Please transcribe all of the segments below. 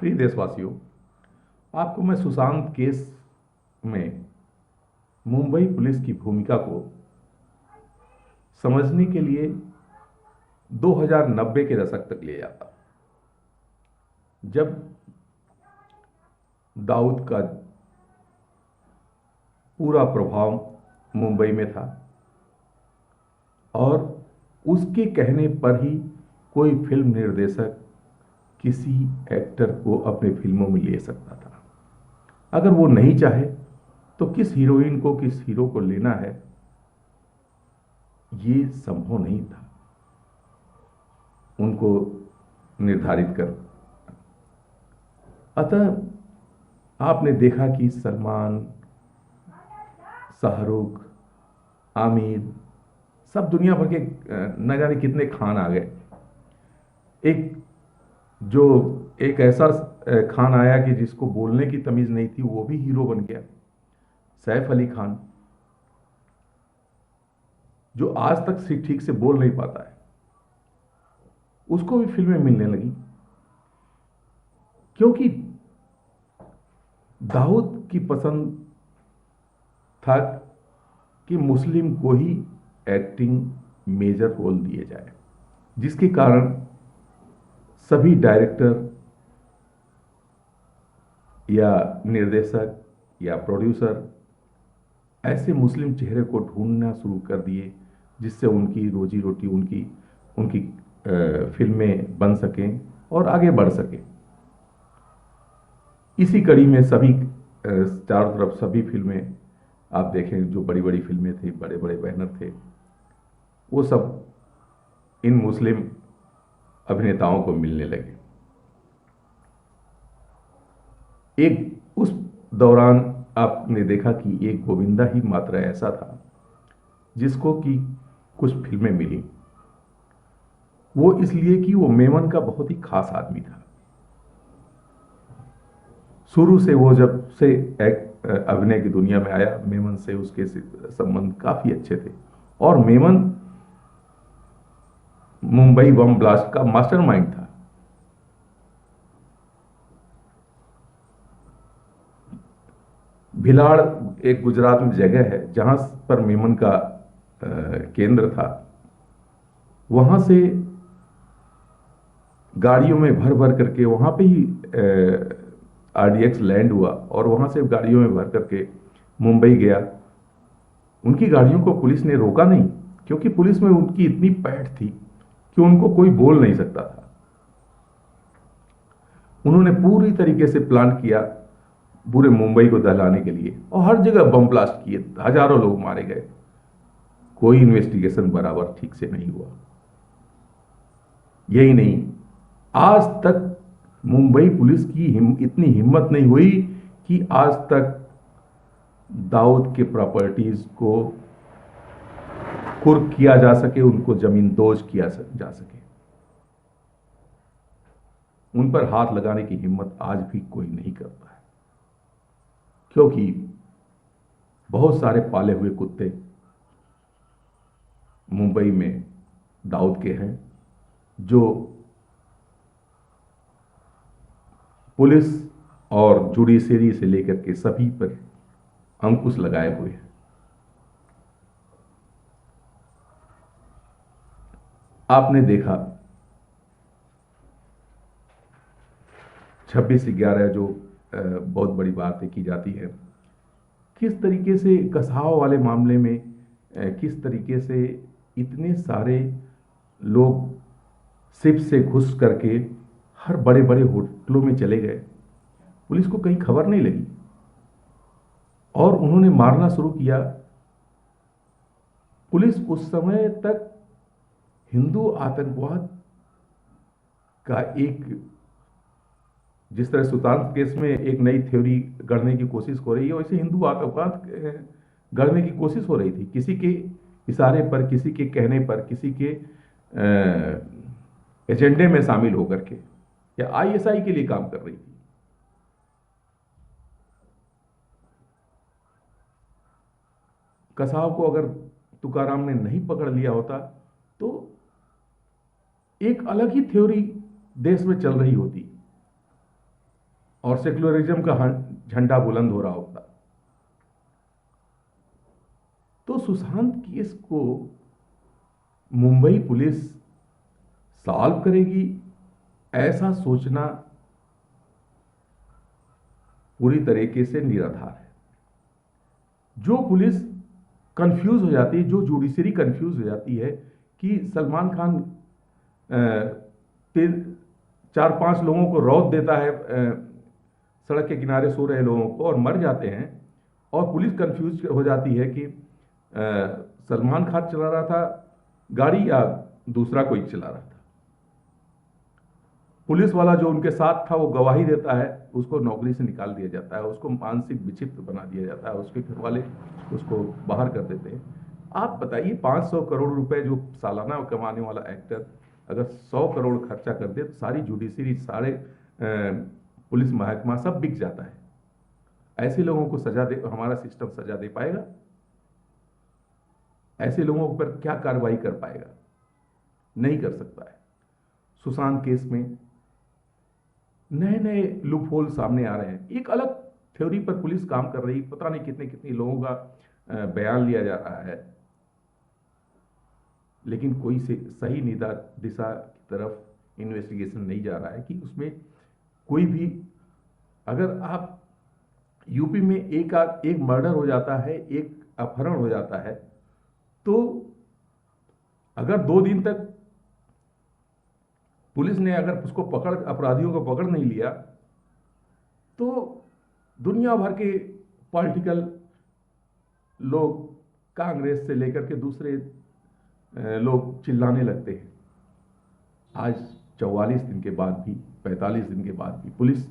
प्रिय देशवासियों, आपको मैं सुशांत केस में मुंबई पुलिस की भूमिका को समझने के लिए 2090 के दशक तक ले जाता। जब दाऊद का पूरा प्रभाव मुंबई में था और उसके कहने पर ही कोई फिल्म निर्देशक किसी एक्टर को अपने फिल्मों में ले सकता था। अगर वो नहीं चाहे तो किस हीरोइन को, किस हीरो को लेना है, ये संभव नहीं था उनको निर्धारित कर। अतः आपने देखा कि सलमान, शाहरुख, आमिर, सब दुनिया भर के न जाने कितने खान आ गए। एक जो एक ऐसा खान आया कि जिसको बोलने की तमीज नहीं थी, वो भी हीरो बन गया, सैफ अली खान, जो आज तक ठीक से बोल नहीं पाता है। उसको भी फिल्में मिलने लगी क्योंकि दाऊद की पसंद था कि मुस्लिम को ही एक्टिंग मेजर रोल दिए जाए, जिसके कारण सभी डायरेक्टर या निर्देशक या प्रोड्यूसर ऐसे मुस्लिम चेहरे को ढूंढना शुरू कर दिए जिससे उनकी रोजी रोटी, उनकी उनकी फिल्में बन सकें और आगे बढ़ सकें। इसी कड़ी में सभी चारों तरफ सभी फिल्में आप देखें, जो बड़ी बड़ी फिल्में थी, बड़े बड़े बैनर थे, वो सब इन मुस्लिम अभिनेताओं को मिलने लगे। एक उस दौरान आपने देखा कि एक गोविंदा ही मात्र ऐसा था जिसको कि कुछ फिल्में मिली। वो इसलिए कि वो मेमन का बहुत ही खास आदमी था। शुरू से वो जब से अभिनय की दुनिया में आया, मेमन से उसके संबंध काफी अच्छे थे और मेमन मुंबई बम ब्लास्ट का मास्टरमाइंड था। भिलाड़ एक गुजरात में जगह है जहां पर मेमन का केंद्र था। वहां से गाड़ियों में भर भर करके, वहां पे ही आरडीएक्स लैंड हुआ और वहां से गाड़ियों में भर करके मुंबई गया। उनकी गाड़ियों को पुलिस ने रोका नहीं, क्योंकि पुलिस में उनकी इतनी पैठ थी कि उनको कोई बोल नहीं सकता था। उन्होंने पूरी तरीके से प्लान किया पूरे मुंबई को दहलाने के लिए और हर जगह बम ब्लास्ट किए, हजारों लोग मारे गए। कोई इन्वेस्टिगेशन बराबर ठीक से नहीं हुआ। यही नहीं, आज तक मुंबई पुलिस की इतनी हिम्मत नहीं हुई कि आज तक दाऊद के प्रॉपर्टीज को कुर्क किया जा सके, उनको जमींदोज किया जा सके। उन पर हाथ लगाने की हिम्मत आज भी कोई नहीं करता है, क्योंकि बहुत सारे पाले हुए कुत्ते मुंबई में दाऊद के हैं, जो पुलिस और जुडिशरी से लेकर के सभी पर अंकुश लगाए हुए हैं। आपने देखा 26/11 जो बहुत बड़ी बातें की जाती है, किस तरीके से कसाव वाले मामले में किस तरीके से इतने सारे लोग शिप से घुस करके हर बड़े बड़े होटलों में चले गए, पुलिस को कहीं खबर नहीं लगी और उन्होंने मारना शुरू किया। पुलिस उस समय तक हिंदू आतंकवाद का एक, जिस तरह सुल्तान केस में एक नई थ्योरी गढ़ने की कोशिश हो रही है, वैसे हिंदू आतंकवाद गढ़ने की कोशिश हो रही थी, किसी के इशारे पर, किसी के कहने पर, किसी के एजेंडे में शामिल होकर के, या आईएसआई के लिए काम कर रही थी। कसाव को अगर तुकाराम ने नहीं पकड़ लिया होता तो एक अलग ही थ्योरी देश में चल रही होती। और सेक्युलरिज्म का झंडा बुलंद हो रहा होता। तो सुशांत केस को मुंबई पुलिस सॉल्व करेगी, ऐसा सोचना पूरी तरीके से निराधार है। जो पुलिस कंफ्यूज हो जाती है, जो जुडिशरी कंफ्यूज हो जाती है कि सलमान खान 4-5 लोगों को रौंद देता है, सड़क के किनारे सो रहे लोगों को, और मर जाते हैं, और पुलिस कंफ्यूज हो जाती है कि सलमान खान चला रहा था गाड़ी या दूसरा कोई चला रहा था। पुलिस वाला जो उनके साथ था वो गवाही देता है, उसको नौकरी से निकाल दिया जाता है, उसको मानसिक विक्षिप्त बना दिया जाता है, उसके घर वाले उसको बाहर कर देते हैं। आप बताइए, 500 करोड़ रुपए जो सालाना कमाने वाला एक्टर अगर 100 करोड़ खर्चा कर दे तो सारी जुडिशरी, सारे पुलिस महकमा सब बिक जाता है। ऐसे लोगों को सजा दे, हमारा सिस्टम सजा दे पाएगा? ऐसे लोगों पर क्या कार्रवाई कर पाएगा? नहीं कर सकता है। सुशांत केस में नए नए लूप होल सामने आ रहे हैं। एक अलग थ्योरी पर पुलिस काम कर रही, पता नहीं कितने कितने लोगों का बयान लिया जा रहा है, लेकिन कोई से सही दिशा की तरफ इन्वेस्टिगेशन नहीं जा रहा है कि उसमें कोई भी, अगर आप यूपी में एक मर्डर हो जाता है, एक अपहरण हो जाता है, तो अगर 2 दिन तक पुलिस ने अगर उसको अपराधियों को पकड़ नहीं लिया, तो दुनिया भर के पॉलिटिकल लोग, कांग्रेस से लेकर के दूसरे लोग चिल्लाने लगते हैं। आज 44 दिन के बाद भी, 45 दिन के बाद भी पुलिस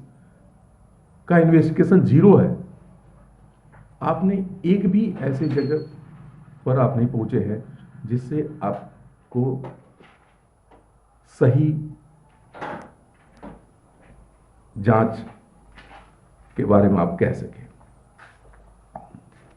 का इन्वेस्टिगेशन जीरो है। आपने एक भी ऐसे जगह पर आप नहीं पहुंचे हैं जिससे आपको सही जांच के बारे में आप कह सकें।